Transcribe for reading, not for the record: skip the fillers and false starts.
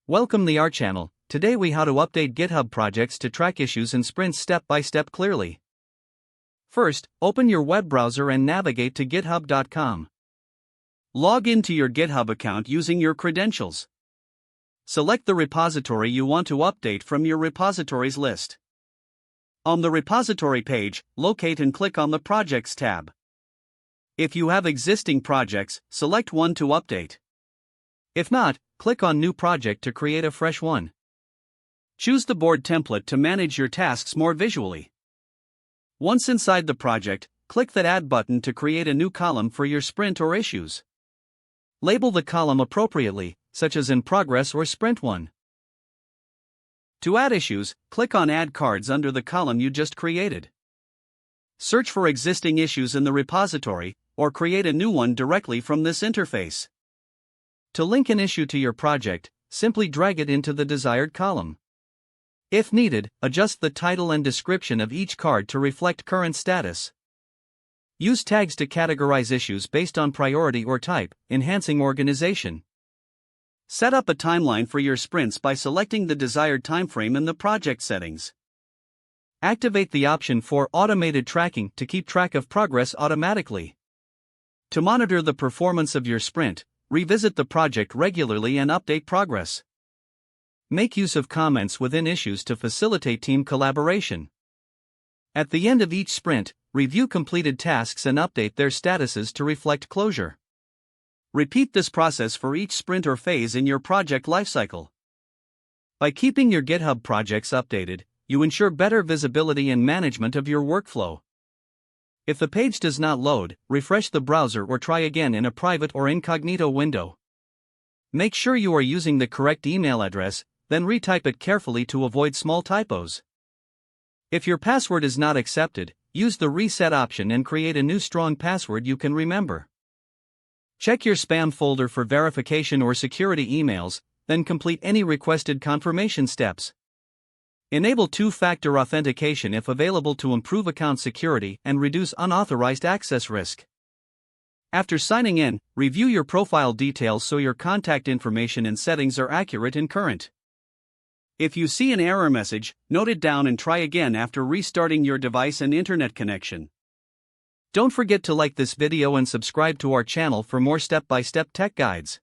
Welcome to our channel. Today we how to update GitHub projects to track issues and sprints step by step clearly. First, open your web browser and navigate to github.com. Log into your GitHub account using your credentials. Select the repository you want to update from your repositories list. On the repository page, locate and click on the Projects tab. If you have existing projects, select one to update. If not, click on New Project to create a fresh one. Choose the board template to manage your tasks more visually. Once inside the project, click that Add button to create a new column for your sprint or issues. Label the column appropriately, such as in Progress or Sprint 1. To add issues, click on Add Cards under the column you just created. Search for existing issues in the repository, or create a new one directly from this interface. To link an issue to your project, simply drag it into the desired column. If needed, adjust the title and description of each card to reflect current status. Use tags to categorize issues based on priority or type, enhancing organization. Set up a timeline for your sprints by selecting the desired timeframe in the project settings. Activate the option for automated tracking to keep track of progress automatically. To monitor the performance of your sprint, revisit the project regularly and update progress. Make use of comments within issues to facilitate team collaboration. At the end of each sprint, review completed tasks and update their statuses to reflect closure. Repeat this process for each sprint or phase in your project lifecycle. By keeping your GitHub projects updated, you ensure better visibility and management of your workflow. If the page does not load, refresh the browser or try again in a private or incognito window. Make sure you are using the correct email address, then retype it carefully to avoid small typos. If your password is not accepted, use the reset option and create a new strong password you can remember. Check your spam folder for verification or security emails, then complete any requested confirmation steps. Enable two-factor authentication if available to improve account security and reduce unauthorized access risk. After signing in, review your profile details so your contact information and settings are accurate and current. If you see an error message, note it down and try again after restarting your device and internet connection. Don't forget to like this video and subscribe to our channel for more step-by-step tech guides.